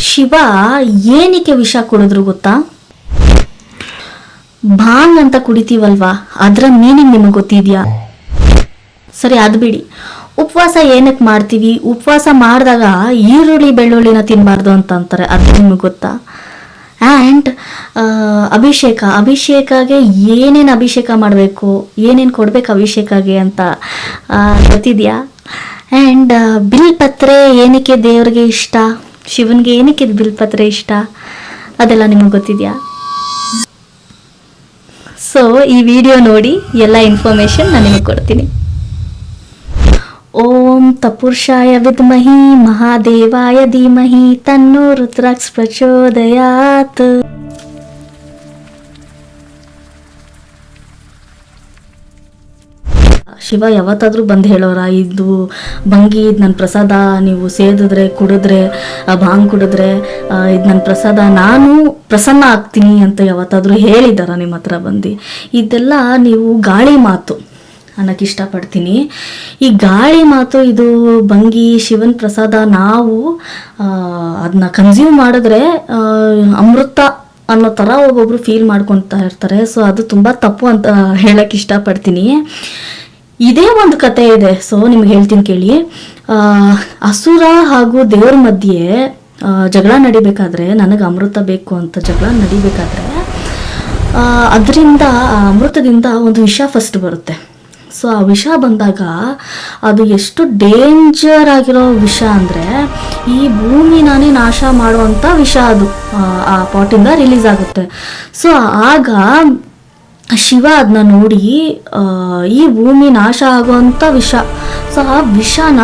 ಶಿವ ಏನಕ್ಕೆ ವಿಷ ಕುಡಿದ್ರು ಗೊತ್ತಾ? ಭಾಂಗ್ ಅಂತ ಕುಡಿತೀವಲ್ವಾ, ಅದರ ಮೀನಿಂಗ್ ನಿಮಗೆ ಗೊತ್ತಿದ್ಯಾ? ಸರಿ, ಅದು ಬಿಡಿ. ಉಪವಾಸ ಏನಕ್ಕೆ ಮಾಡ್ತೀವಿ? ಉಪವಾಸ ಮಾಡಿದಾಗ ಈರುಳ್ಳಿ ಬೆಳ್ಳುಳ್ಳಿನ ತಿನ್ನಬಾರ್ದು ಅಂತ ಅಂತಾರೆ, ಅದು ನಿಮಗೆ ಗೊತ್ತಾ? ಆ್ಯಂಡ್ ಅಭಿಷೇಕಗೆ ಏನೇನು ಅಭಿಷೇಕ ಮಾಡಬೇಕು, ಏನೇನು ಕೊಡಬೇಕು ಅಭಿಷೇಕಗೆ ಅಂತ ಗೊತ್ತಿದೆಯಾ? ಆ್ಯಂಡ್ ಬಿಲ್ಪತ್ರೆ ಏನಕ್ಕೆ ದೇವ್ರಿಗೆ ಇಷ್ಟ, ಶಿವನಿಗೆ ಏನಕ್ಕೆ ಬಿಲ್ಪತ್ರೆ ಇಷ್ಟ, ಅದೆಲ್ಲ ನಿಮಗೆ ಗೊತ್ತಿದೆಯಾ? ಸೊ ಈ ವಿಡಿಯೋ ನೋಡಿ ಎಲ್ಲ ಇನ್ಫಾರ್ಮೇಷನ್ ನಾನು ನಿಮಗೆ ಕೊಡ್ತೀನಿ. ಓಂ ತಪುರುಷಾಯ ವಿದ್ಮಹಿ ಮಹಾದೇವಾಯ ಧೀಮಹಿ ತನ್ನೋ ರುದ್ರಾಕ್ಷ ಪ್ರಚೋದಯಾತ್. ಶಿವ ಯಾವತ್ತಾದರೂ ಬಂದು ಹೇಳೋರ, ಇದು ಭಂಗಿ, ಇದು ನನ್ನ ಪ್ರಸಾದ, ನೀವು ಸೇದಿದ್ರೆ ಕುಡಿದ್ರೆ, ಭಾಂಗ್ ಕುಡಿದ್ರೆ ಇದು ನನ್ನ ಪ್ರಸಾದ, ನಾನು ಪ್ರಸನ್ನ ಆಗ್ತೀನಿ ಅಂತ ಯಾವತ್ತಾದರೂ ಹೇಳಿದಾರ ನಿಮ್ಮ ಹತ್ರ ಬಂದು? ಇದೆಲ್ಲ ನೀವು ಗಾಳಿ ಮಾತು ಅನ್ನೋಕ್ಕೆ ಇಷ್ಟಪಡ್ತೀನಿ. ಈ ಗಾಳಿ ಮಾತು, ಇದು ಭಂಗಿ ಶಿವನ ಪ್ರಸಾದ, ನಾವು ಅದನ್ನ ಕನ್ಸ್ಯೂಮ್ ಮಾಡಿದ್ರೆ ಅಮೃತ ಅನ್ನೋ ಥರ ಒಬ್ಬೊಬ್ರು ಫೀಲ್ ಮಾಡ್ಕೊತಾ ಇರ್ತಾರೆ. ಸೊ ಅದು ತುಂಬ ತಪ್ಪು ಅಂತ ಹೇಳಕ್ಕೆ ಇಷ್ಟಪಡ್ತೀನಿ. ಇದೇ ಒಂದು ಕತೆ ಇದೆ, ಸೊ ನಿಮ್ಗೆ ಹೇಳ್ತೀನಿ ಕೇಳಿ. ಅಸುರ ಹಾಗೂ ದೇವ್ರ ಮಧ್ಯೆ ಜಗಳ ನಡಿಬೇಕಾದ್ರೆ, ನನಗೆ ಅಮೃತ ಬೇಕು ಅಂತ ಜಗಳ ನಡಿಬೇಕಾದ್ರೆ ಅದರಿಂದ ಅಮೃತದಿಂದ ಒಂದು ವಿಷ ಫಸ್ಟ್ ಬರುತ್ತೆ. ಸೊ ಆ ವಿಷ ಬಂದಾಗ ಅದು ಎಷ್ಟು ಡೇಂಜರ್ ಆಗಿರೋ ವಿಷ ಅಂದರೆ, ಈ ಭೂಮಿನಾನೇ ನಾಶ ಮಾಡುವಂಥ ವಿಷ ಅದು ಆ ಪಾಟಿಂದ ರಿಲೀಸ್ ಆಗುತ್ತೆ. ಸೊ ಆಗ ಶಿವ ಅದನ್ನ ನೋಡಿ ಈ ಭೂಮಿ ನಾಶ ಆಗುವಂಥ ವಿಷ, ಸೊ ಆ ವಿಷನ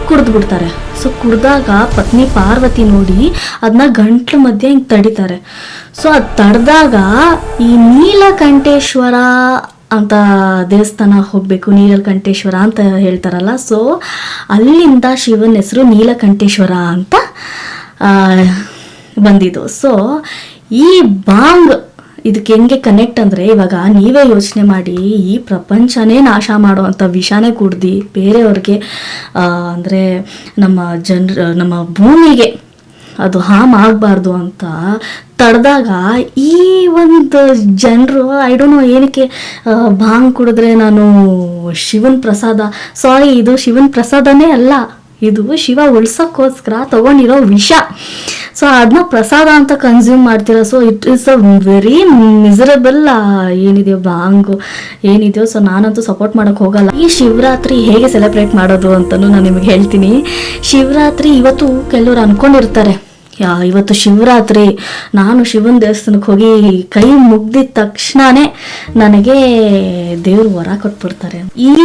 ಕುಡಿದ್ಬಿಡ್ತಾರೆ. ಸೊ ಕುಡ್ದಾಗ ಪತ್ನಿ ಪಾರ್ವತಿ ನೋಡಿ ಅದನ್ನ ಗಂಟ್ಲು ಮಧ್ಯೆ ಹಿಂಗೆ ತಡಿತಾರೆ. ಸೊ ಅದು ತಡೆದಾಗ ಈ ನೀಲಕಂಠೇಶ್ವರ ಅಂತ ದೇವಸ್ಥಾನ ಹೋಗಬೇಕು, ನೀಲಕಂಠೇಶ್ವರ ಅಂತ ಹೇಳ್ತಾರಲ್ಲ, ಸೊ ಅಲ್ಲಿಂದ ಶಿವನ ಹೆಸರು ನೀಲಕಂಠೇಶ್ವರ ಅಂತ ಬಂದಿದ್ದು. ಸೊ ಈ ಬಾಂಗ್ ಇದಕ್ಕೆ ಹೆಂಗೆ ಕನೆಕ್ಟ್ ಅಂದರೆ, ಇವಾಗ ನೀವೇ ಯೋಚನೆ ಮಾಡಿ, ಈ ಪ್ರಪಂಚನೇ ನಾಶ ಮಾಡುವಂಥ ವಿಷಾನೇ ಕುಡ್ದು ಬೇರೆಯವ್ರಿಗೆ ಅಂದರೆ ನಮ್ಮ ಭೂಮಿಗೆ ಅದು ಹಾಮ್ ಆಗಬಾರ್ದು ಅಂತ ತಡೆದಾಗ ಈ ಒಂದು ಜನರು ಐ ಡೋಂಟ್ ನೋ ಏನಕ್ಕೆ ಭಾಂಗ್ ಕುಡಿದ್ರೆ ನಾನು ಶಿವನ ಪ್ರಸಾದ, ಸಾರಿ ಇದು ಶಿವನ ಪ್ರಸಾದನೇ ಅಲ್ಲ, ಇದು ಶಿವ ಉಳ್ಸೋಕ್ಕೋಸ್ಕರ ತಗೊಂಡಿರೋ ವಿಷ. ಸೊ ಅದನ್ನ ಪ್ರಸಾದ ಅಂತ ಕನ್ಸ್ಯೂಮ್ ಮಾಡ್ತೀರಾ. So it is a very miserable ಏನಿದೆಯೋ ಭಾಂಗು ಏನಿದೆಯೋ. ಸೊ ನಾನಂತೂ ಸಪೋರ್ಟ್ ಮಾಡೋಕ್ಕೆ ಹೋಗಲ್ಲ. ಈ ಶಿವರಾತ್ರಿ ಹೇಗೆ ಸೆಲೆಬ್ರೇಟ್ ಮಾಡೋದು ಅಂತಲೂ ನಾನು ನಿಮಗೆ ಹೇಳ್ತೀನಿ. ಶಿವರಾತ್ರಿ ಇವತ್ತು ಕೆಲವರು ಅಂದ್ಕೊಂಡಿರ್ತಾರೆ, ಇವತ್ತು ಶಿವರಾತ್ರಿ, ನಾನು ಶಿವನ ದೇವಸ್ಥಾನಕ್ಕೆ ಹೋಗಿ ಕೈ ಮುಗ್ದಿದ ತಕ್ಷಣನೇ ನನಗೆ ದೇವ್ರು ವರ ಕೊಟ್ಬಿಡ್ತಾರೆ. ಈ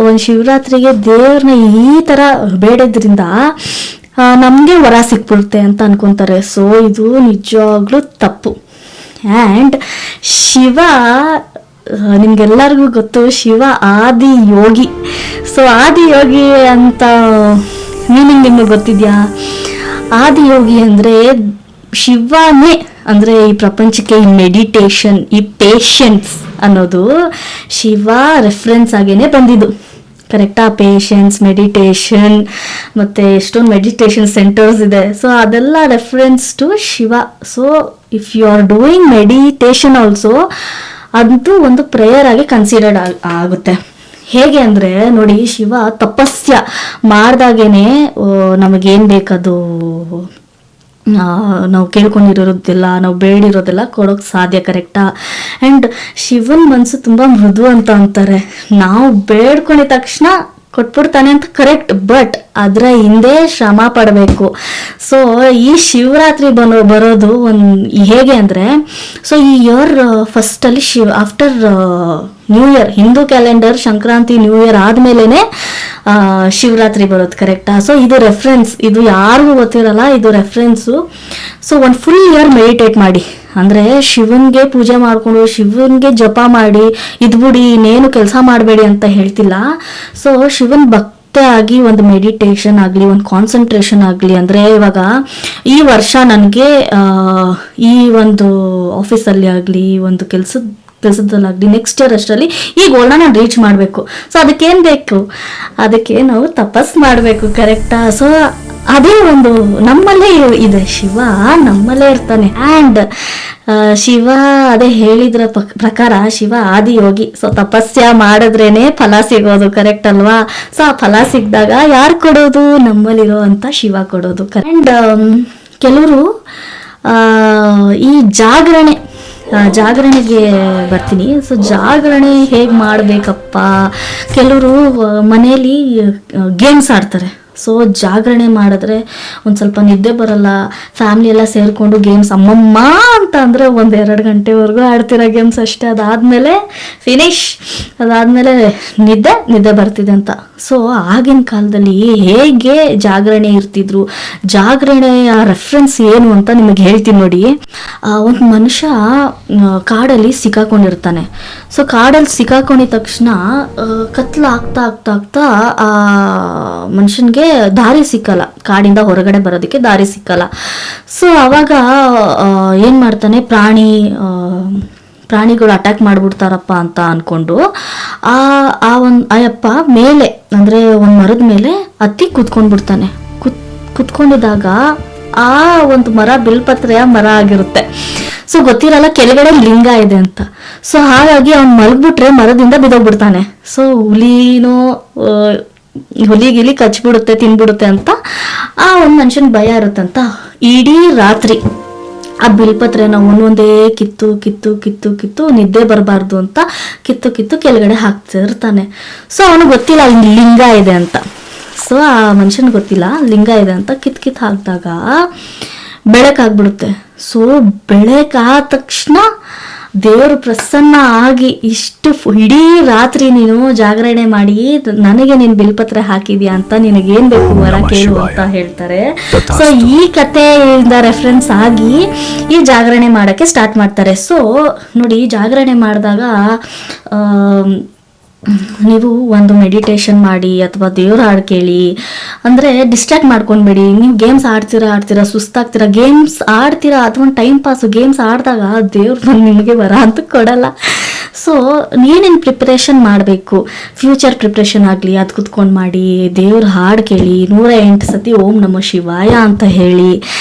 ಒಂದು ಶಿವರಾತ್ರಿಗೆ ದೇವ್ರನ್ನ ಈ ಥರ ಬೇಡೋದ್ರಿಂದ ನಮಗೆ ವರ ಸಿಕ್ಬಿಡುತ್ತೆ ಅಂತ ಅನ್ಕೊತಾರೆ. ಸೊ ಇದು ನಿಜವಾಗ್ಲೂ ತಪ್ಪು. ಆ್ಯಂಡ್ ಶಿವ ನಿಮ್ಗೆಲ್ಲರಿಗೂ ಗೊತ್ತು, ಶಿವ ಆದಿ ಯೋಗಿ. ಸೊ ಆದಿ ಯೋಗಿ ಅಂತ ಮೀನಿಂಗ್ ನಿಮಗೆ ಗೊತ್ತಿದೆಯಾ? ಆದಿಯೋಗಿ ಅಂದರೆ ಶಿವನೇ, ಅಂದರೆ ಈ ಪ್ರಪಂಚಕ್ಕೆ ಈ ಮೆಡಿಟೇಷನ್, ಈ ಪೇಷನ್ಸ್ ಅನ್ನೋದು ಶಿವ ರೆಫರೆನ್ಸ್ ಆಗೇನೆ ಬಂದಿದ್ದು. ಕರೆಕ್ಟಾ? ಪೇಷನ್ಸ್, ಮೆಡಿಟೇಷನ್, ಮತ್ತು ಎಷ್ಟೊಂದು ಮೆಡಿಟೇಷನ್ ಸೆಂಟರ್ಸ್ ಇದೆ. ಸೊ ಅದೆಲ್ಲ reference to Shiva. So if you are doing meditation also, ಅದು ಒಂದು ಪ್ರೇಯರ್ ಆಗಿ ಕನ್ಸಿಡರ್ಡ್ ಆಗುತ್ತೆ. ಹೇಗೆ ಅಂದರೆ ನೋಡಿ, ಶಿವ ತಪಸ್ಯ ಮಾಡಿದಾಗೇನೆ ನಮಗೇನು ಬೇಕದು ನಾವು ಕೇಳ್ಕೊಂಡಿರೋದೆಲ್ಲ, ನಾವು ಬೇಡಿರೋದೆಲ್ಲ ಕೊಡೋಕೆ ಸಾಧ್ಯ. ಕರೆಕ್ಟಾ? ಆ್ಯಂಡ್ ಶಿವನ ಮನಸ್ಸು ತುಂಬ ಮೃದು ಅಂತ ಅಂತಾರೆ. ನಾವು ಬೇಡ್ಕೊಂಡಿದ ತಕ್ಷಣ ಕೊಟ್ಬಿಡ್ತಾನೆ ಅಂತ ಕರೆಕ್ಟ್, ಬಟ್ ಅದರ ಹಿಂದೆ ಶ್ರಮ ಪಡಬೇಕು. ಸೊ ಈ ಶಿವರಾತ್ರಿ ಬರೋದು ಹೇಗೆ ಅಂದರೆ, ಸೊ ಈ ಇಯರ್ ಫಸ್ಟಲ್ಲಿ after new year, Hindu calendar Sankranti new year ಆದಮೇಲೆ ಶಿವರಾತ್ರಿ ಬರೋದು. ಕರೆಕ್ಟಾ? ಸೊ ಇದು ರೆಫರೆನ್ಸ್, ಇದು ಯಾರಿಗೂ ಗೊತ್ತಿರಲ್ಲ, ಇದು ರೆಫರೆನ್ಸು. ಸೊ ಒಂದು ಫುಲ್ ಇಯರ್ ಮೆಡಿಟೇಟ್ ಮಾಡಿ, ಅಂದರೆ ಶಿವನ್ಗೆ ಪೂಜೆ ಮಾಡಿಕೊಂಡು ಶಿವನ್ಗೆ ಜಪ ಮಾಡಿ ಇದ್ಬಿಡಿ, ಇನ್ನೇನು ಕೆಲಸ ಮಾಡಬೇಡಿ ಅಂತ ಹೇಳ್ತಿಲ್ಲ. ಸೊ ಶಿವನ್ ಭಕ್ತೆ ಆಗಿ ಒಂದು ಮೆಡಿಟೇಷನ್ ಆಗಲಿ, ಒಂದು ಕಾನ್ಸಂಟ್ರೇಷನ್ ಆಗಲಿ. ಅಂದರೆ ಇವಾಗ ಈ ವರ್ಷ ನನಗೆ ಈ ಒಂದು ಆಫೀಸಲ್ಲಿ ಆಗಲಿ, ಒಂದು ಕೆಲಸದ ಕೆಲಸದಲ್ಲಾಗಲಿ ನೆಕ್ಸ್ಟ್ ಇಯರ್ ಅಷ್ಟರಲ್ಲಿ ಈ ಗೋಲ್ನ ನಾನು ರೀಚ್ ಮಾಡಬೇಕು. ಸೊ ಅದಕ್ಕೇನು ಬೇಕು, ಅದಕ್ಕೆ ನಾವು ತಪಸ್ ಮಾಡಬೇಕು. ಕರೆಕ್ಟಾ? ಸೊ ಅದೇ ಒಂದು ನಮ್ಮಲ್ಲೇ ಇದೆ, ಶಿವ ನಮ್ಮಲ್ಲೇ ಇರ್ತಾನೆ. ಆ್ಯಂಡ್ ಶಿವ ಅದೇ ಹೇಳಿದ್ರ ಪ್ರಕಾರ ಶಿವ ಆದಿಯೋಗಿ. ಸೊ ತಪಸ್ಯ ಮಾಡಿದ್ರೇನೆ ಫಲ ಸಿಗೋದು, ಕರೆಕ್ಟ್ ಅಲ್ವಾ? ಸೊ ಆ ಫಲ ಸಿಕ್ಕಿದಾಗ ಯಾರು ಕೊಡೋದು? ನಮ್ಮಲ್ಲಿರೋ ಅಂತ ಶಿವ ಕೊಡೋದು. ಆ್ಯಂಡ್ ಕೆಲವರು ಈ ಜಾಗರಣೆಗೆ ಬರ್ತೀನಿ. ಸೊ ಜಾಗರಣೆ ಹೇಗೆ ಮಾಡಬೇಕಪ್ಪ, ಕೆಲವರು ಮನೆಯಲ್ಲಿ ಗೇಮ್ಸ್ ಆಡ್ತಾರೆ. ಸೊ ಜಾಗರಣೆ ಮಾಡಿದ್ರೆ ಒಂದು ಸ್ವಲ್ಪ ನಿದ್ದೆ ಬರಲ್ಲ. ಫ್ಯಾಮಿಲಿ ಎಲ್ಲ ಸೇರಿಕೊಂಡು ಗೇಮ್ಸ್ ಅಮ್ಮಮ್ಮ ಅಂತ ಅಂದರೆ 1-2 ಗಂಟೆವರೆಗೂ ಆಡ್ತಿರೋ ಗೇಮ್ಸ್ ಅಷ್ಟೇ. ಅದಾದಮೇಲೆ ಫಿನಿಶ್, ಅದಾದಮೇಲೆ ನಿದ್ದೆ ಬರ್ತಿದೆ ಅಂತ. ಸೊ ಆಗಿನ ಕಾಲದಲ್ಲಿ ಹೇಗೆ ಜಾಗರಣೆ ಇರ್ತಿದ್ರು, ಜಾಗರಣೆಯ ರೆಫರೆನ್ಸ್ ಏನು ಅಂತ ನಿಮಗೆ ಹೇಳ್ತೀನಿ ನೋಡಿ. ಒಂದು ಮನುಷ್ಯ ಕಾಡಲ್ಲಿ ಸಿಕ್ಕಾಕೊಂಡಿರ್ತಾನೆ. ಸೊ ಕಾಡಲ್ಲಿ ಸಿಕ್ಕಾಕೊಂಡಿದ ತಕ್ಷಣ ಕತ್ಲು ಆಗ್ತಾ ಆಗ್ತಾ ಆಗ್ತಾ ಆ ಮನುಷ್ಯನಿಗೆ ದಾರಿ ಸಿಕ್ಕಲ್ಲ, ಕಾಡಿಂದ ಹೊರಗಡೆ ಬರೋದಕ್ಕೆ ದಾರಿ ಸಿಕ್ಕಲ್ಲ. ಸೊ ಅವಾಗ ಏನು ಮಾಡ್ತಾನೆ, ಪ್ರಾಣಿಗಳು ಅಟ್ಯಾಕ್ ಮಾಡಿಬಿಡ್ತಾರಪ್ಪ ಅಂತ ಅಂದ್ಕೊಂಡು ಅಯ್ಯಪ್ಪ ಮೇಲೆ ಅಂದರೆ ಒಂದು ಮರದ ಮೇಲೆ ಹತ್ತಿ ಕುತ್ಕೊಂಡ್ಬಿಡ್ತಾನೆ. ಕುತ್ಕೊಂಡಿದ್ದಾಗ ಆ ಒಂದು ಮರ ಬಿಲ್ಪತ್ರೆಯ ಮರ ಆಗಿರುತ್ತೆ. ಸೊ ಗೊತ್ತಿರಲ್ಲ ಕೆಳಗಡೆ ಲಿಂಗ ಇದೆ ಅಂತ. ಸೊ ಹಾಗಾಗಿ ಅವ್ನು ಮಲಗ್ಬಿಟ್ರೆ ಮರದಿಂದ ಬಿದ್ದೋಗ್ಬಿಡ್ತಾನೆ. ಸೊ ಹುಲಿಗಿಲಿ ಕಚ್ಬಿಡುತ್ತೆ, ತಿನ್ಬಿಡುತ್ತೆ ಅಂತ ಆ ಒಂದು ಮನುಷ್ಯನ ಭಯ ಇರುತ್ತಂತ. ಇಡೀ ರಾತ್ರಿ ಆ ಬಿಲ್ಪತ್ರೆನ ಒಂದೊಂದೇ ಕಿತ್ತು ನಿದ್ದೆ ಬರಬಾರ್ದು ಅಂತ ಕಿತ್ತು ಕೆಳಗಡೆ ಹಾಕ್ತಿರ್ತಾನೆ. ಸೊ ಅವನಿಗೆ ಗೊತ್ತಿಲ್ಲ ಇಲ್ಲಿ ಲಿಂಗ ಇದೆ ಅಂತ. ಸೊ ಆ ಮನುಷ್ಯನಿಗೆ ಗೊತ್ತಿಲ್ಲ ಲಿಂಗ ಇದೆ ಅಂತ ಕಿತ್ತು ಹಾಕಿದಾಗ ಬೆಳಕಾಗ್ಬಿಡುತ್ತೆ. ಸೊ ಬೆಳಕಾದ ತಕ್ಷಣ ದೇವರು ಪ್ರಸನ್ನ ಆಗಿ ಇಡೀ ರಾತ್ರಿ ನೀನು ಜಾಗರಣೆ ಮಾಡಿ ನನಗೆ ನೀನು ಬಿಲ್ಪತ್ರೆ ಹಾಕಿದ್ಯಾ ಅಂತ ನಿನಗೇನ್ ಬೇಕು ವರ ಕೇಳು ಅಂತ ಹೇಳ್ತಾರೆ. ಸೊ ಈ ಕಥೆಯಿಂದ ರೆಫರೆನ್ಸ್ ಆಗಿ ಈ ಜಾಗರಣೆ ಮಾಡಕ್ಕೆ ಸ್ಟಾರ್ಟ್ ಮಾಡ್ತಾರೆ. ಸೊ ನೋಡಿ, ಜಾಗರಣೆ ಮಾಡಿದಾಗ ನೀವು ಒಂದು ಮೆಡಿಟೇಷನ್ ಮಾಡಿ ಅಥವಾ ದೇವ್ರ ಹಾಡು ಕೇಳಿ, ಅಂದರೆ ಡಿಸ್ಟ್ರಾಕ್ಟ್ ಮಾಡ್ಕೊಂಡ್ಬೇಡಿ. ನೀವು ಗೇಮ್ಸ್ ಆಡ್ತೀರಾ ಸುಸ್ತಾಗ್ತೀರಾ, ಗೇಮ್ಸ್ ಆಡ್ತೀರಾ ಅಥವಾ ಟೈಮ್ ಪಾಸು. ಗೇಮ್ಸ್ ಆಡಿದಾಗ ದೇವ್ರು ಬಂದು ನಿಮಗೆ ವರ ಅಂತ ಕೊಡಲ್ಲ. ಸೊ ನೀನೇನು ಪ್ರಿಪ್ರೇಷನ್ ಮಾಡಬೇಕು, ಫ್ಯೂಚರ್ ಪ್ರಿಪ್ರೇಷನ್ ಆಗಲಿ, ಅದು ಕುತ್ಕೊಂಡು ಮಾಡಿ ದೇವ್ರ ಹಾಡು ಕೇಳಿ, 108 ಸತಿ ಓಂ ನಮಃ ಶಿವಾಯ ಅಂತ ಹೇಳಿ.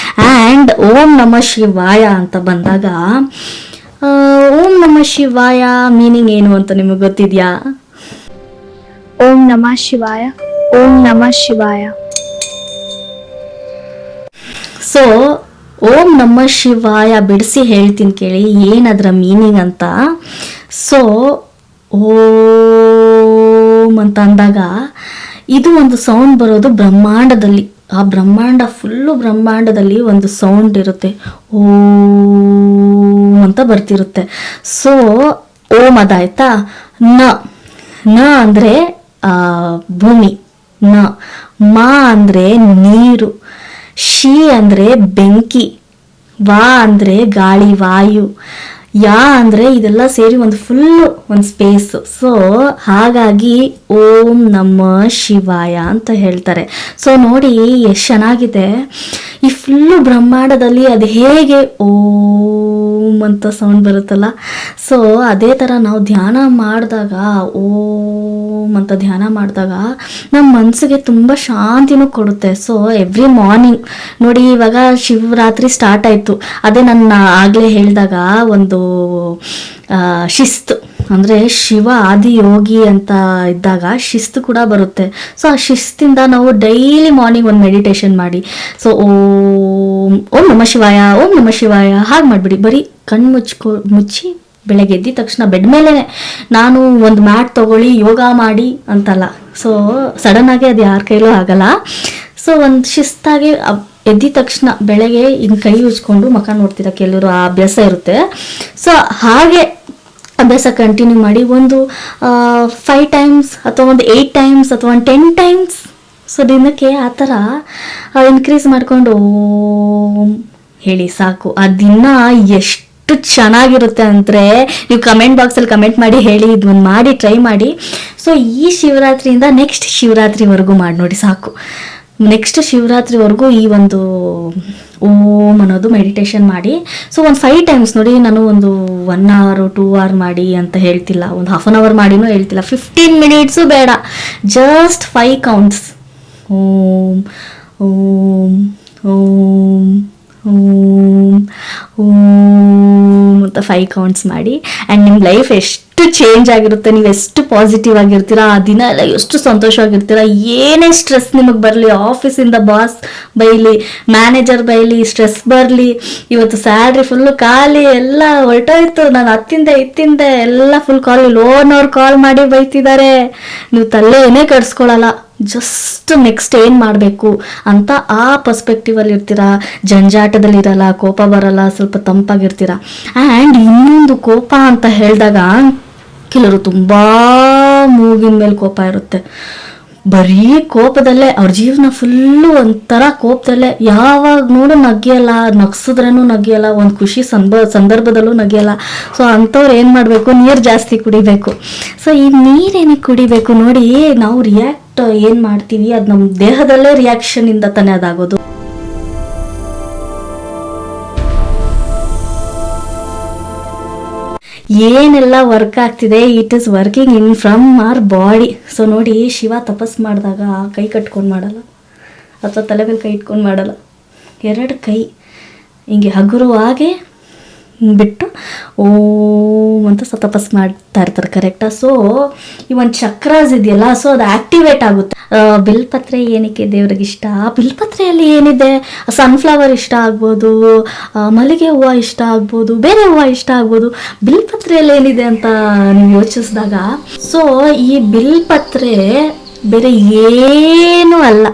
ಆ್ಯಂಡ್ ಓಂ ನಮಃ ಶಿವಾಯ ಅಂತ ಬಂದಾಗ ಓಂ ನಮಃ ಶಿವಾಯ ಮೀನಿಂಗ್ ಏನು ಅಂತ ನಿಮಗೆ ಗೊತ್ತಿದೆಯಾ? ಓಂ ನಮಃ ಶಿವಾಯ, ಓಂ ನಮಃ ಶಿವಾಯ. ಸೊ ಓಂ ನಮಃ ಶಿವಾಯ ಬಿಡಿಸಿ ಹೇಳ್ತೀನಿ ಕೇಳಿ ಏನದರ ಮೀನಿಂಗ್ ಅಂತ. ಸೊ ಓಂ ಅಂತ ಅಂದಾಗ ಇದು ಒಂದು ಸೌಂಡ್ ಬರೋದು ಬ್ರಹ್ಮಾಂಡದಲ್ಲಿ. ಆ ಬ್ರಹ್ಮಾಂಡದಲ್ಲಿ ಒಂದು ಸೌಂಡ್ ಇರುತ್ತೆ, ಓಂ ಅಂತ ಬರ್ತಿರುತ್ತೆ. ಸೊ ಓಂ ಅದಾಯ್ತಾ. ನ ಅಂದರೆ ಭೂಮಿ, ಮಾ ಅಂದರೆ ನೀರು, ಶಿ ಅಂದರೆ ಬೆಂಕಿ, ವಾ ಅಂದರೆ ಗಾಳಿ ವಾಯು, ಯಾ ಅಂದರೆ ಇದೆಲ್ಲ ಸೇರಿ ಒಂದು ಸ್ಪೇಸ್. ಸೊ ಹಾಗಾಗಿ ಓಂ ನಮಃ ಶಿವಾಯ ಅಂತ ಹೇಳ್ತಾರೆ. ಸೊ ನೋಡಿ ಎಷ್ಟು ಚೆನ್ನಾಗಿದೆ. ಈ ಫುಲ್ಲು ಬ್ರಹ್ಮಾಂಡದಲ್ಲಿ ಅದು ಹೇಗೆ ಓಂ ಅಂತ ಸೌಂಡ್ ಬರುತ್ತಲ್ಲ. ಸೊ ಅದೇ ಥರ ನಾವು ಧ್ಯಾನ ಮಾಡಿದಾಗ, ಓಂ ಅಂತ ಧ್ಯಾನ ಮಾಡಿದಾಗ ನಮ್ಮ ಮನಸ್ಸಿಗೆ ತುಂಬ ಶಾಂತಿನೂ ಕೊಡುತ್ತೆ. ಸೊ ಎವ್ರಿ ಮಾರ್ನಿಂಗ್ ನೋಡಿ, ಇವಾಗ ಶಿವರಾತ್ರಿ ಸ್ಟಾರ್ಟ್ ಆಯಿತು. ಅದೇ ನನ್ನ ಆಗಲೇ ಹೇಳಿದಾಗ ಒಂದು ಶಿಸ್ತು, ಅಂದರೆ ಶಿವ ಆದಿಯೋಗಿ ಅಂತ ಇದ್ದಾಗ ಶಿಸ್ತು ಕೂಡ ಬರುತ್ತೆ. ಸೊ ಆ ಶಿಸ್ತಿಂದ ನಾವು ಡೈಲಿ ಮಾರ್ನಿಂಗ್ ಒಂದು ಮೆಡಿಟೇಷನ್ ಮಾಡಿ. ಸೊ ಓಂ ನಮಃ ಶಿವಾಯ, ಓಂ ನಮಃ ಶಿವಾಯ ಹಾಗೆ ಮಾಡಿಬಿಡಿ. ಬರೀ ಕಣ್ಣು ಮುಚ್ಚಿ ಬೆಳಗ್ಗೆ ಎದ್ದಿದ ತಕ್ಷಣ ಬೆಡ್ ಮೇಲೆ ನಾನು ಒಂದು ಮ್ಯಾಟ್ ತೊಗೊಳ್ಳಿ ಯೋಗ ಮಾಡಿ ಅಂತಲ್ಲ. ಸೊ ಸಡನ್ನಾಗಿ ಅದು ಯಾರ ಕೈಲೂ ಆಗಲ್ಲ. ಸೊ ಒಂದು ಶಿಸ್ತಾಗಿ ಎದ್ದಿದ ತಕ್ಷಣ ಬೆಳಗ್ಗೆ ಹಿಂಗೆ ಕೈ ಉಜ್ಕೊಂಡು ಮಕ್ಕ ನೋಡ್ತೀರ ಕೆಲವರು, ಆ ಅಭ್ಯಾಸ ಇರುತ್ತೆ. ಸೊ ಹಾಗೆ ಅಭ್ಯಾಸ ಕಂಟಿನ್ಯೂ ಮಾಡಿ ಒಂದು 5 ಟೈಮ್ಸ್ ಅಥವಾ ಒಂದು 8 ಟೈಮ್ಸ್ ಅಥವಾ ಒಂದು 10 ಟೈಮ್ಸ್. ಸೊ ದಿನಕ್ಕೆ ಆ ಥರ ಇನ್ಕ್ರೀಸ್ ಮಾಡಿಕೊಂಡು ಓಂ ಹೇಳಿ ಸಾಕು. ಆ ದಿನ ಎಷ್ಟು ಚೆನ್ನಾಗಿರುತ್ತೆ ಅಂದರೆ ನೀವು ಕಮೆಂಟ್ ಬಾಕ್ಸಲ್ಲಿ ಕಮೆಂಟ್ ಮಾಡಿ ಹೇಳಿ, ಇದೊಂದು ಮಾಡಿ ಟ್ರೈ ಮಾಡಿ. ಸೊ ಈ ಶಿವರಾತ್ರಿಯಿಂದ ನೆಕ್ಸ್ಟ್ ಶಿವರಾತ್ರಿವರೆಗೂ ಮಾಡಿ ನೋಡಿ ಸಾಕು. ನೆಕ್ಸ್ಟ್ ಶಿವರಾತ್ರಿವರೆಗೂ ಈ ಒಂದು ಓಂ ಅನ್ನೋದು ಮೆಡಿಟೇಷನ್ ಮಾಡಿ. ಸೊ ಒಂದು 5 ಟೈಮ್ಸ್ ನೋಡಿ, ನಾನು ಒಂದು 1 hour 2 hour ಮಾಡಿ ಅಂತ ಹೇಳ್ತಿಲ್ಲ, ಒಂದು ಹಾಫ್ ಅನ್ ಅವರ್ ಮಾಡಿನೂ ಹೇಳ್ತಿಲ್ಲ, 15 minutes ಬೇಡ, ಜಸ್ಟ್ 5 counts. ಓಂ ಓಂ ಓಂ ಓಂ ಓಂ ಅಂತ 5 counts ಮಾಡಿ. ಆ್ಯಂಡ್ ನಿಮ್ಮ ಲೈಫ್ ಎಷ್ಟು ಚೇಂಜ್ ಆಗಿರುತ್ತೆ, ನೀವು ಎಷ್ಟು ಪಾಸಿಟಿವ್ ಆಗಿರ್ತೀರಾ, ಆ ದಿನ ಎಲ್ಲ ಎಷ್ಟು ಸಂತೋಷವಾಗಿರ್ತೀರಾ. ಏನೇ ಸ್ಟ್ರೆಸ್ ನಿಮಗೆ ಬರಲಿ, ಆಫೀಸಿಂದ ಬಾಸ್ ಬೈಲಿ, ಮ್ಯಾನೇಜರ್ ಬೈಲಿ, ಸ್ಟ್ರೆಸ್ ಬರಲಿ, ಇವತ್ತು ಸ್ಯಾಲ್ರಿ ಫುಲ್ಲು ಖಾಲಿ ಎಲ್ಲ ಹೊರಟೋಯ್ತು, ನಾನು ಇತ್ತಿಂದ ಎಲ್ಲ ಫುಲ್ ಲೋನ್ ಅವ್ರು ಕಾಲ್ ಮಾಡಿ ಬೈತಿದ್ದಾರೆ, ನೀವು ತಲೆ ಏನೇ ಕೆಡಿಸ್ಕೊಳ್ಳಲ್ಲ. ಜಸ್ಟ್ ನೆಕ್ಸ್ಟ್ ಏನು ಮಾಡಬೇಕು ಅಂತ ಆ ಪರ್ಸ್ಪೆಕ್ಟಿವಲ್ಲಿ ಇರ್ತೀರಾ, ಜಂಜಾಟದಲ್ಲಿ ಇರಲ್ಲ, ಕೋಪ ಬರಲ್ಲ, ಸ್ವಲ್ಪ ತಂಪಾಗಿರ್ತೀರಾ. ಆ್ಯಂಡ್ ಇನ್ನೊಂದು ಕೋಪ ಅಂತ ಹೇಳಿದಾಗ ಕೆಲವರು ತುಂಬ ಮೂಗಿನ ಮೇಲೆ ಕೋಪ ಇರುತ್ತೆ, ಬರೀ ಕೋಪದಲ್ಲೇ ಅವ್ರ ಜೀವನ ಫುಲ್ಲು ಒಂಥರ ಕೋಪದಲ್ಲೇ, ಯಾವಾಗ ನೋಡು ನಗಿಯಲ್ಲ, ನಗ್ಸಿದ್ರೂ ನಗಿಯಲ್ಲ, ಒಂದು ಖುಷಿ ಸಂದರ್ಭದಲ್ಲೂ ನಗಿಯಲ್ಲ. ಸೊ ಅಂಥವ್ರು ಏನು ಮಾಡಬೇಕು, ನೀರು ಜಾಸ್ತಿ ಕುಡಿಬೇಕು. ಸೊ ಈ ನೀರೇನಕ್ಕೆ ಕುಡಿಬೇಕು ನೋಡಿ, ನಾವು ರಿಯಾಕ್ಟ್ ಏನು ಮಾಡ್ತೀವಿ ಅದು ನಮ್ಮ ದೇಹದಲ್ಲೇ ರಿಯಾಕ್ಷನಿಂದ ತಾನೇ ಅದಾಗೋದು. ಏನೆಲ್ಲ ವರ್ಕ್ ಆಗ್ತಿದೆ, it is working in from our body. So ನೋಡಿ, ಶಿವ ತಪಸ್ ಮಾಡಿದಾಗ ಕೈ ಕಟ್ಕೊಂಡು ಮಾಡಲ್ಲ, ಅಥವಾ ತಲೆ ಮೇಲೆ ಕೈ ಇಟ್ಕೊಂಡು ಮಾಡಲ್ಲ, 2 ಕೈ ಹಿಂಗೆ ಹಗುರವಾಗಿ ಬಿಟ್ಟು ಓಂ ಅಂತ ತಪಸ್ ಮಾಡ್ತಾ ಇರ್ತಾರೆ, ಕರೆಕ್ಟಾ? ಸೊ ಈ ಒಂದು ಚಕ್ರಾಸ್ ಇದೆಯಲ್ಲ, ಸೊ ಅದು ಆಕ್ಟಿವೇಟ್ ಆಗುತ್ತೆ. ಬಿಲ್ಪತ್ರೆ ಏನಕ್ಕೆ ದೇವ್ರಿಗೆ ಇಷ್ಟ? ಬಿಲ್ಪತ್ರೆಯಲ್ಲಿ ಏನಿದೆ? ಸನ್ಫ್ಲವರ್ ಇಷ್ಟ ಆಗ್ಬೋದು, ಮಲ್ಲಿಗೆ ಹೂವು ಇಷ್ಟ ಆಗ್ಬೋದು, ಬೇರೆ ಹೂವು ಇಷ್ಟ ಆಗ್ಬೋದು. ಬಿಲ್ಪತ್ರೆಯಲ್ಲಿ ಏನಿದೆ ಅಂತ ನೀವು ಯೋಚಿಸಿದಾಗ, ಸೊ ಈ ಬಿಲ್ಪತ್ರೆ ಬೇರೆ ಏನೂ ಅಲ್ಲ.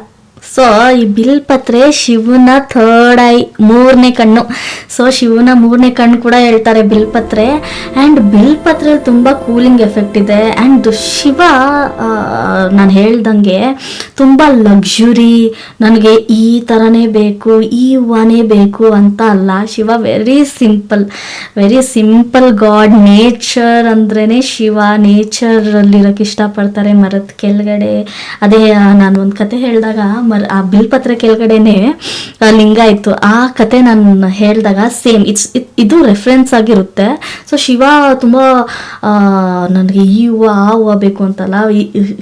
ಸೊ ಈ ಬಿಲ್ಪತ್ರೆ ಶಿವನ 3rd ಐ, 3ನೇ ಕಣ್ಣು. ಸೊ ಶಿವನ 3ನೇ ಕಣ್ಣು ಕೂಡ ಹೇಳ್ತಾರೆ ಬಿಲ್ಪತ್ರೆ. ಆ್ಯಂಡ್ ಬಿಲ್ಪತ್ರೆ ತುಂಬ ಕೂಲಿಂಗ್ ಎಫೆಕ್ಟ್ ಇದೆ. ಆ್ಯಂಡ್ ಶಿವ ನಾನು ಹೇಳ್ದಂಗೆ ತುಂಬ ಲಕ್ಸುರಿ, ನನಗೆ ಈ ಥರನೇ ಬೇಕು, ಈ ಹೂವನೇ ಬೇಕು ಅಂತ ಅಲ್ಲ. Shiva very simple god. Nature ಅಂದ್ರೇ ಶಿವ, ನೇಚರಲ್ಲಿರೋಕ್ಕೆ ಇಷ್ಟಪಡ್ತಾರೆ. ಮರದ ಕೆಳಗಡೆ, ಅದೇ ನಾನು ಒಂದು ಕತೆ ಹೇಳಿದಾಗ ಆ ಬಿಲ್ಪತ್ರೆ ಕೆಳಗಡೆನೆ ಲಿಂಗ ಇತ್ತು, ಆ ಕತೆ ನಾನು ಹೇಳಿದಾಗ ಸೇಮ್ ಇದು ರೆಫರೆನ್ಸ್ ಆಗಿರುತ್ತೆ. ಸೊ ಶಿವ ತುಂಬ ನನಗೆ ಈ ಹೂವು ಆ ಹೂವು ಬೇಕು ಅಂತಲ್ಲ,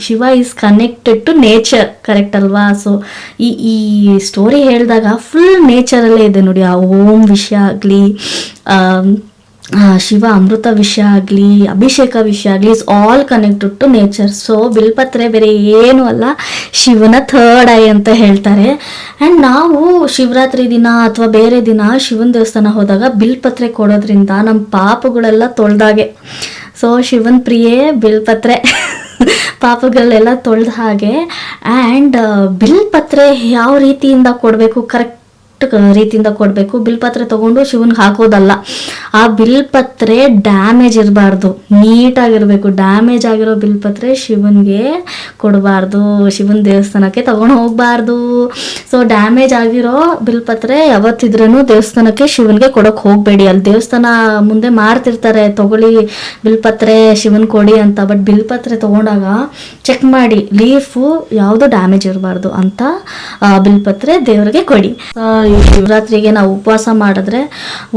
Shiva is connected to nature, correct ಅಲ್ವಾ? ಸೊ ಈ ಸ್ಟೋರಿ ಹೇಳಿದಾಗ ಫುಲ್ ನೇಚರಲ್ಲೇ ಇದೆ ನೋಡಿ. ಆ ಓಂ ವಿಷಯ ಆಗಲಿ, ಶಿವ ಅಮೃತ ವಿಷಯ ಆಗಲಿ, ಅಭಿಷೇಕ ವಿಷಯ ಆಗಲಿ, it's all connected to nature. So ಬಿಲ್ಪತ್ರೆ ಬೇರೆ ಏನೂ ಅಲ್ಲ, ಶಿವನ 3rd ಐ ಅಂತ ಹೇಳ್ತಾರೆ. ಆ್ಯಂಡ್ ನಾವು ಶಿವರಾತ್ರಿ ದಿನ ಅಥವಾ ಬೇರೆ ದಿನ ಶಿವನ ದೇವಸ್ಥಾನ ಹೋದಾಗ ಬಿಲ್ಪತ್ರೆ ಕೊಡೋದ್ರಿಂದ ನಮ್ಮ ಪಾಪಗಳೆಲ್ಲ ತೊಳೆದಾಗೆ. ಸೊ ಶಿವನ ಪ್ರಿಯೆ ಬಿಲ್ಪತ್ರೆ ಪಾಪಗಳೆಲ್ಲ ತೊಳೆದ ಹಾಗೆ. ಆ್ಯಂಡ್ ಬಿಲ್ಪತ್ರೆ ಯಾವ ರೀತಿಯಿಂದ ಕೊಡಬೇಕು, ಕರೆಕ್ಟ್ ರೀತಿಯಿಂದ ಕೊಡಬೇಕು. ಬಿಲ್ಪತ್ರೆ ತಗೊಂಡು ಶಿವನ್ಗೆ ಹಾಕೋದಲ್ಲ. ಆ ಬಿಲ್ಪತ್ರೆ ಡ್ಯಾಮೇಜ್ ಇರಬಾರ್ದು, ನೀಟಾಗಿರ್ಬೇಕು. ಡ್ಯಾಮೇಜ್ ಆಗಿರೋ ಬಿಲ್ಪತ್ರೆ ಶಿವನ್ಗೆ ಕೊಡಬಾರ್ದು, ಶಿವನ ದೇವಸ್ಥಾನಕ್ಕೆ ತಗೊಂಡು ಹೋಗಬಾರ್ದು. ಸೊ ಡ್ಯಾಮೇಜ್ ಆಗಿರೋ ಬಿಲ್ಪತ್ರೆ ಯಾವತ್ತಿದ್ರೂ ದೇವಸ್ಥಾನಕ್ಕೆ ಶಿವನ್ಗೆ ಕೊಡೋಕೆ ಹೋಗಬೇಡಿ. ಅಲ್ಲಿ ದೇವಸ್ಥಾನ ಮುಂದೆ ಮಾರ್ತಿರ್ತಾರೆ, ತಗೊಳ್ಳಿ ಬಿಲ್ಪತ್ರೆ ಶಿವನ್ ಕೊಡಿ ಅಂತ. ಬಟ್ ಬಿಲ್ಪತ್ರೆ ತಗೊಂಡಾಗ ಚೆಕ್ ಮಾಡಿ, ಲೀಫು ಯಾವುದು ಡ್ಯಾಮೇಜ್ ಇರಬಾರ್ದು ಅಂತ ಬಿಲ್ಪತ್ರೆ ದೇವರಿಗೆ ಕೊಡಿ. ಈ ಶಿವರಾತ್ರಿಗೆ ನಾವು ಉಪವಾಸ ಮಾಡಿದ್ರೆ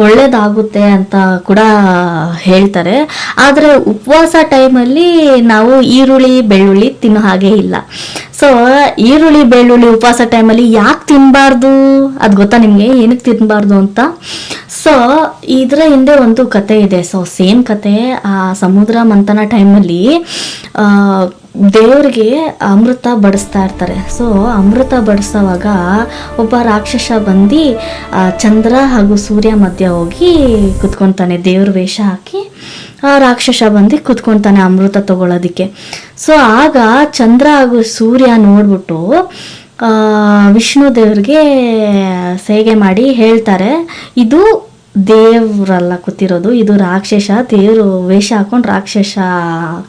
ಒಳ್ಳೇದಾಗುತ್ತೆ ಅಂತ ಕೂಡ ಹೇಳ್ತಾರೆ. ಆದರೆ ಉಪವಾಸ ಟೈಮಲ್ಲಿ ನಾವು ಈರುಳ್ಳಿ ಬೆಳ್ಳುಳ್ಳಿ ತಿನ್ನೋ ಹಾಗೆ ಇಲ್ಲ. ಸೊ ಈರುಳ್ಳಿ ಬೆಳ್ಳುಳ್ಳಿ ಉಪವಾಸ ಟೈಮಲ್ಲಿ ಯಾಕೆ ತಿನ್ನಬಾರ್ದು ಅದು ಗೊತ್ತಾ ನಿಮಗೆ, ಏನಕ್ಕೆ ತಿನ್ನಬಾರ್ದು ಅಂತ? ಸೊ ಇದರ ಹಿಂದೆ ಒಂದು ಕತೆ ಇದೆ. ಸೊ ಸೇಮ್ ಕತೆ, ಆ ಸಮುದ್ರ ಮಂಥನ ಟೈಮಲ್ಲಿ ದೇವ್ರಿಗೆ ಅಮೃತ ಬಡಿಸ್ತಾ ಇರ್ತಾರೆ. ಸೊ ಅಮೃತ ಬಡಿಸೋವಾಗ ಒಬ್ಬ ರಾಕ್ಷಸ ಬಂದು ಚಂದ್ರ ಹಾಗೂ ಸೂರ್ಯ ಮಧ್ಯ ಹೋಗಿ ಕುತ್ಕೊತಾನೆ. ದೇವ್ರ ವೇಷ ಹಾಕಿ ಆ ರಾಕ್ಷಸ ಬಂದು ಕುತ್ಕೊತಾನೆ ಅಮೃತ ತಗೊಳ್ಳೋದಕ್ಕೆ. ಸೊ ಆಗ ಚಂದ್ರ ಹಾಗೂ ಸೂರ್ಯ ನೋಡ್ಬಿಟ್ಟು ವಿಷ್ಣು ದೇವ್ರಿಗೆ ಸೇಗೆ ಮಾಡಿ ಹೇಳ್ತಾರೆ, ಇದು ದೇವ್ರಲ್ಲ ಕೂತಿರೋದು, ಇದು ರಾಕ್ಷಸ, ದೇವರು ವೇಷ ಹಾಕೊಂಡು ರಾಕ್ಷಸ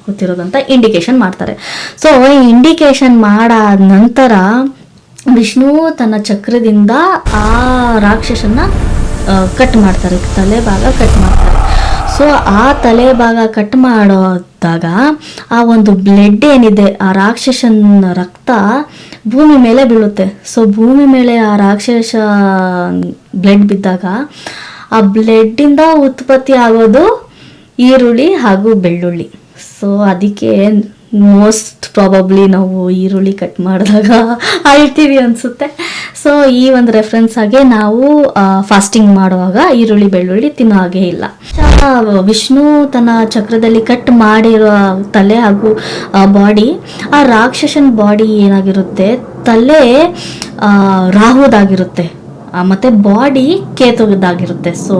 ಕೂತಿರೋದು ಅಂತ ಇಂಡಿಕೇಶನ್ ಮಾಡ್ತಾರೆ. ಸೊ ಇಂಡಿಕೇಶನ್ ಮಾಡಾದ ನಂತರ ವಿಷ್ಣು ತನ್ನ ಚಕ್ರದಿಂದ ಆ ರಾಕ್ಷಸನ್ನ ಕಟ್ ಮಾಡ್ತಾರೆ, ತಲೆ ಭಾಗ ಕಟ್ ಮಾಡ್ತಾರೆ. ಸೊ ಆ ತಲೆ ಭಾಗ ಕಟ್ ಮಾಡೋದಾಗ ಆ ಒಂದು ಬ್ಲಡ್ ಏನಿದೆ, ಆ ರಾಕ್ಷಸನ ರಕ್ತ ಭೂಮಿ ಮೇಲೆ ಬೀಳುತ್ತೆ. ಸೊ ಭೂಮಿ ಮೇಲೆ ಆ ರಾಕ್ಷಸ ಬ್ಲಡ್ ಬಿದ್ದಾಗ ಆ ಬ್ಲಡ್ಡಿಂದ ಉತ್ಪತ್ತಿ ಆಗೋದು ಈರುಳ್ಳಿ ಹಾಗೂ ಬೆಳ್ಳುಳ್ಳಿ. ಸೊ ಅದಕ್ಕೆ ಮೋಸ್ಟ್ ಪ್ರಾಬಬ್ಲಿ ನಾವು ಈರುಳ್ಳಿ ಕಟ್ ಮಾಡಿದಾಗ ಅಳ್ತೀವಿ ಅನಿಸುತ್ತೆ. ಸೊ ಈ ಒಂದು ರೆಫರೆನ್ಸ್ ಆಗಿ ನಾವು ಫಾಸ್ಟಿಂಗ್ ಮಾಡುವಾಗ ಈರುಳ್ಳಿ ಬೆಳ್ಳುಳ್ಳಿ ತಿನ್ನೋ ಹಾಗೆ ಇಲ್ಲ. ವಿಷ್ಣು ತನ್ನ ಚಕ್ರದಲ್ಲಿ ಕಟ್ ಮಾಡಿರೋ ತಲೆ ಹಾಗೂ ಬಾಡಿ, ಆ ರಾಕ್ಷಸನ್ ಬಾಡಿ ಏನಾಗಿರುತ್ತೆ, ತಲೆ ರಾಹುದಾಗಿರುತ್ತೆ ಮತ್ತು ಬಾಡಿ ಕೇತುದಾಗಿರುತ್ತೆ. ಸೊ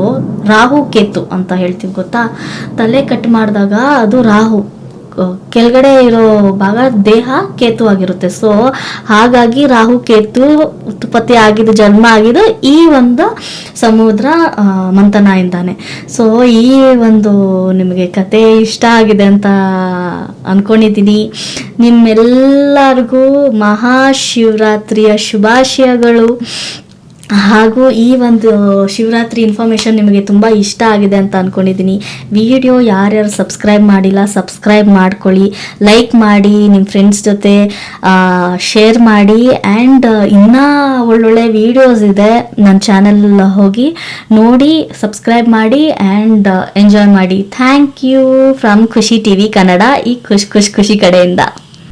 ರಾಹು ಕೇತು ಅಂತ ಹೇಳ್ತೀವಿ ಗೊತ್ತಾ. ತಲೆ ಕಟ್ ಮಾಡಿದಾಗ ಅದು ರಾಹು, ಕೆಳಗಡೆ ಇರೋ ಭಾಗ ದೇಹ ಕೇತು ಆಗಿರುತ್ತೆ. ಸೊ ಹಾಗಾಗಿ ರಾಹು ಕೇತು ಉತ್ಪತ್ತಿ ಆಗಿದ್ದು, ಜನ್ಮ ಆಗಿದ್ದು ಈ ಒಂದು ಸಮುದ್ರ ಮಂಥನದಿಂದಾನೆ. ಸೊ ಈ ಒಂದು ನಿಮಗೆ ಕತೆ ಇಷ್ಟ ಆಗಿದೆ ಅಂತ ಅಂದ್ಕೊಂಡಿದ್ದೀನಿ. ನಿಮ್ಮೆಲ್ಲರಿಗೂ ಮಹಾಶಿವರಾತ್ರಿಯ ಶುಭಾಶಯಗಳು. ಹಾಗೂ ಈ ಒಂದು ಶಿವರಾತ್ರಿ ಇನ್ಫಾರ್ಮೇಷನ್ ನಿಮಗೆ ತುಂಬ ಇಷ್ಟ ಆಗಿದೆ ಅಂತ ಅಂದ್ಕೊಂಡಿದ್ದೀನಿ. ವಿಡಿಯೋ ಯಾರ್ಯಾರು ಸಬ್ಸ್ಕ್ರೈಬ್ ಮಾಡಿಲ್ಲ ಸಬ್ಸ್ಕ್ರೈಬ್ ಮಾಡ್ಕೊಳ್ಳಿ, ಲೈಕ್ ಮಾಡಿ, ನಿಮ್ಮ ಫ್ರೆಂಡ್ಸ್ ಜೊತೆ ಶೇರ್ ಮಾಡಿ. ಆ್ಯಂಡ್ ಇನ್ನೂ ಒಳ್ಳೊಳ್ಳೆ ವಿಡಿಯೋಸ್ ಇದೆ, ನನ್ನ ಚಾನಲ್ ಹೋಗಿ ನೋಡಿ, ಸಬ್ಸ್ಕ್ರೈಬ್ ಮಾಡಿ ಆ್ಯಂಡ್ ಎಂಜಾಯ್ ಮಾಡಿ. ಥ್ಯಾಂಕ್ ಯು ಫ್ರಮ್ ಖುಷಿ TV ಕನ್ನಡ, ಈ ಖುಷಿ ಕಡೆಯಿಂದ.